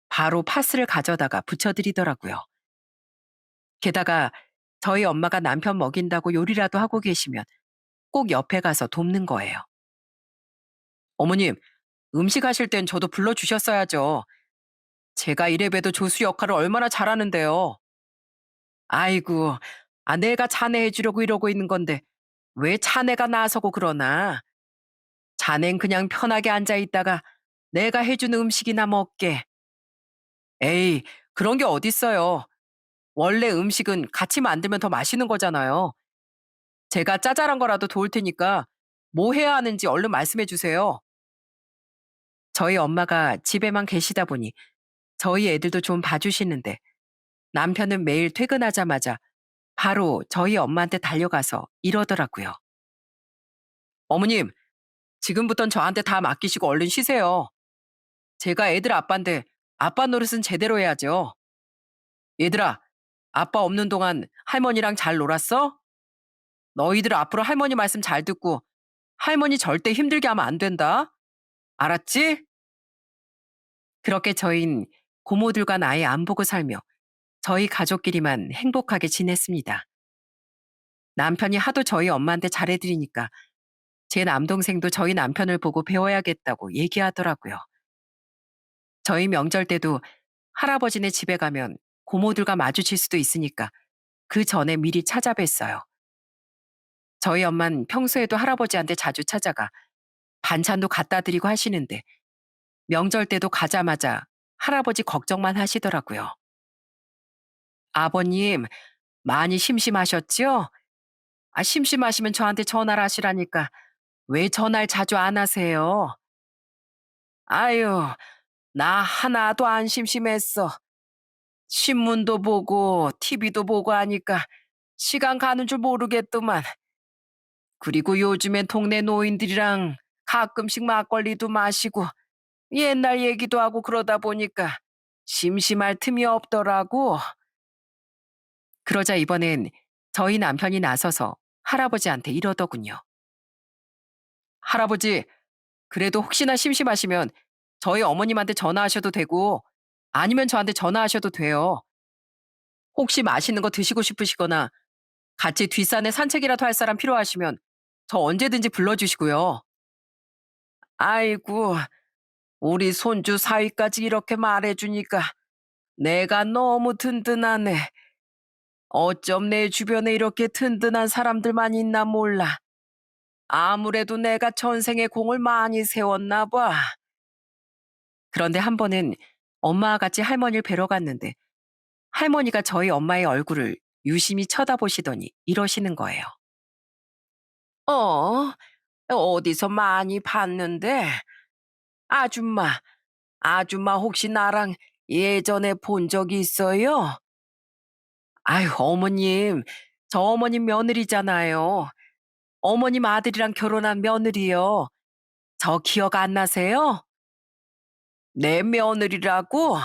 바로 파스를 가져다가 부쳐드리더라고요. 게다가 저희 엄마가 남편 먹인다고 요리라도 하고 계시면 꼭 옆에 가서 돕는 거예요. 어머님, 음식 하실 땐 저도 불러주셨어야죠. 제가 이래봬도 조수 역할을 얼마나 잘하는데요. 아이고, 내가 자네 해주려고 이러고 있는 건데 왜 자네가 나서고 그러나? 자넨 그냥 편하게 앉아 있다가 내가 해준 음식이나 먹게. 에이, 그런 게 어딨어요. 원래 음식은 같이 만들면 더 맛있는 거잖아요. 제가 짜잘한 거라도 도울 테니까 뭐 해야 하는지 얼른 말씀해 주세요. 저희 엄마가 집에만 계시다 보니 저희 애들도 좀 봐주시는데 남편은 매일 퇴근하자마자 바로 저희 엄마한테 달려가서 이러더라고요. 어머님, 지금부턴 저한테 다 맡기시고 얼른 쉬세요. 제가 애들 아빠인데 아빠 노릇은 제대로 해야죠. 얘들아, 아빠 없는 동안 할머니랑 잘 놀았어? 너희들 앞으로 할머니 말씀 잘 듣고 할머니 절대 힘들게 하면 안 된다. 알았지? 그렇게 저흰 고모들과 아예 안 보고 살며 저희 가족끼리만 행복하게 지냈습니다. 남편이 하도 저희 엄마한테 잘해드리니까 제 남동생도 저희 남편을 보고 배워야겠다고 얘기하더라고요. 저희 명절 때도 할아버지네 집에 가면 고모들과 마주칠 수도 있으니까 그 전에 미리 찾아뵀어요. 저희 엄만 평소에도 할아버지한테 자주 찾아가 반찬도 갖다 드리고 하시는데 명절 때도 가자마자 할아버지 걱정만 하시더라고요. 아버님, 많이 심심하셨지요? 아, 심심하시면 저한테 전화를 하시라니까 왜 전화를 자주 안 하세요? 아유, 나 하나도 안 심심했어. 신문도 보고 TV도 보고 하니까 시간 가는 줄 모르겠더만. 그리고 요즘엔 동네 노인들이랑 가끔씩 막걸리도 마시고 옛날 얘기도 하고 그러다 보니까 심심할 틈이 없더라고. 그러자 이번엔 저희 남편이 나서서 할아버지한테 이러더군요. 할아버지, 그래도 혹시나 심심하시면 저희 어머님한테 전화하셔도 되고 아니면 저한테 전화하셔도 돼요. 혹시 맛있는 거 드시고 싶으시거나 같이 뒷산에 산책이라도 할 사람 필요하시면 저 언제든지 불러주시고요. 아이고, 우리 손주 사위까지 이렇게 말해주니까 내가 너무 든든하네. 어쩜 내 주변에 이렇게 든든한 사람들만 있나 몰라. 아무래도 내가 전생에 공을 많이 세웠나 봐. 그런데 한 번은 엄마와 같이 할머니를 뵈러 갔는데 할머니가 저희 엄마의 얼굴을 유심히 쳐다보시더니 이러시는 거예요. 어? 어디서 많이 봤는데? 아줌마, 아줌마 혹시 나랑 예전에 본 적이 있어요? 아유, 어머님, 저 어머님 며느리잖아요. 어머님 아들이랑 결혼한 며느리요. 저 기억 안 나세요? 내 며느리라고?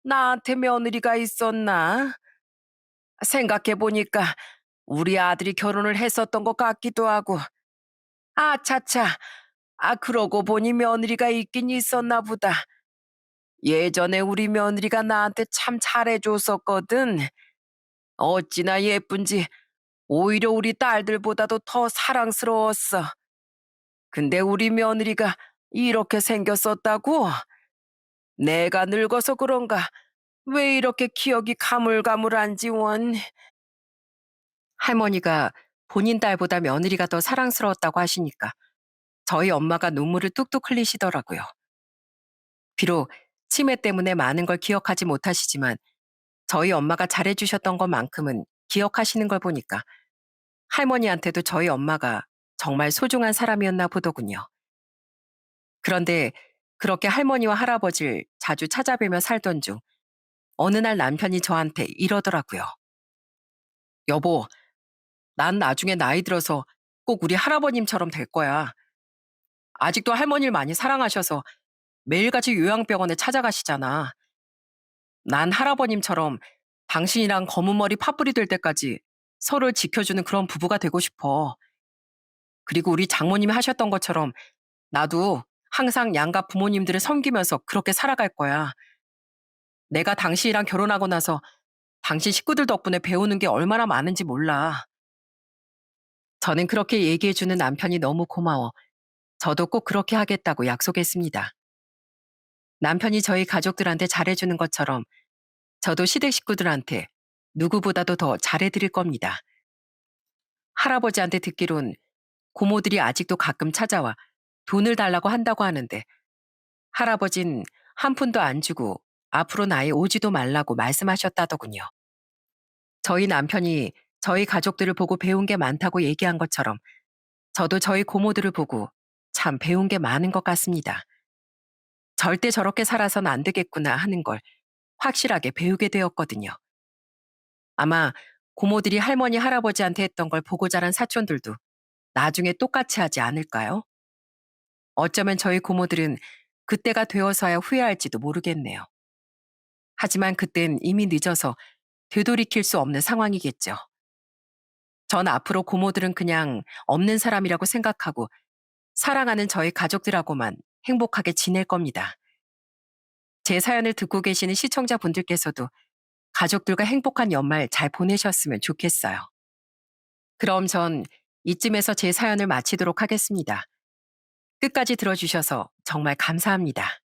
나한테 며느리가 있었나? 생각해보니까 우리 아들이 결혼을 했었던 것 같기도 하고. 아차차, 아, 그러고 보니 며느리가 있긴 있었나 보다. 예전에 우리 며느리가 나한테 참 잘해줬었거든. 어찌나 예쁜지 오히려 우리 딸들보다도 더 사랑스러웠어. 근데 우리 며느리가 이렇게 생겼었다고? 내가 늙어서 그런가? 왜 이렇게 기억이 가물가물한지 원. 할머니가 본인 딸보다 며느리가 더 사랑스러웠다고 하시니까 저희 엄마가 눈물을 뚝뚝 흘리시더라고요. 비록 치매 때문에 많은 걸 기억하지 못하시지만 저희 엄마가 잘해주셨던 것만큼은 기억하시는 걸 보니까 할머니한테도 저희 엄마가 정말 소중한 사람이었나 보더군요. 그런데 그렇게 할머니와 할아버지를 자주 찾아뵈며 살던 중 어느 날 남편이 저한테 이러더라고요. 여보, 난 나중에 나이 들어서 꼭 우리 할아버님처럼 될 거야. 아직도 할머니를 많이 사랑하셔서 매일같이 요양병원에 찾아가시잖아. 난 할아버님처럼 당신이랑 검은 머리 파뿌리 될 때까지 서로를 지켜주는 그런 부부가 되고 싶어. 그리고 우리 장모님이 하셨던 것처럼 나도 항상 양가 부모님들을 섬기면서 그렇게 살아갈 거야. 내가 당신이랑 결혼하고 나서 당신 식구들 덕분에 배우는 게 얼마나 많은지 몰라. 저는 그렇게 얘기해주는 남편이 너무 고마워 저도 꼭 그렇게 하겠다고 약속했습니다. 남편이 저희 가족들한테 잘해주는 것처럼 저도 시댁 식구들한테 누구보다도 더 잘해드릴 겁니다. 할아버지한테 듣기론 고모들이 아직도 가끔 찾아와 돈을 달라고 한다고 하는데 할아버진 한 푼도 안 주고 앞으로 나에 오지도 말라고 말씀하셨다더군요. 저희 남편이 저희 가족들을 보고 배운 게 많다고 얘기한 것처럼 저도 저희 고모들을 보고 참 배운 게 많은 것 같습니다. 절대 저렇게 살아선 안 되겠구나 하는 걸 확실하게 배우게 되었거든요. 아마 고모들이 할머니, 할아버지한테 했던 걸 보고 자란 사촌들도 나중에 똑같이 하지 않을까요? 어쩌면 저희 고모들은 그때가 되어서야 후회할지도 모르겠네요. 하지만 그땐 이미 늦어서 되돌이킬 수 없는 상황이겠죠. 전 앞으로 고모들은 그냥 없는 사람이라고 생각하고 사랑하는 저희 가족들하고만 행복하게 지낼 겁니다. 제 사연을 듣고 계시는 시청자분들께서도 가족들과 행복한 연말 잘 보내셨으면 좋겠어요. 그럼 전 이쯤에서 제 사연을 마치도록 하겠습니다. 끝까지 들어주셔서 정말 감사합니다.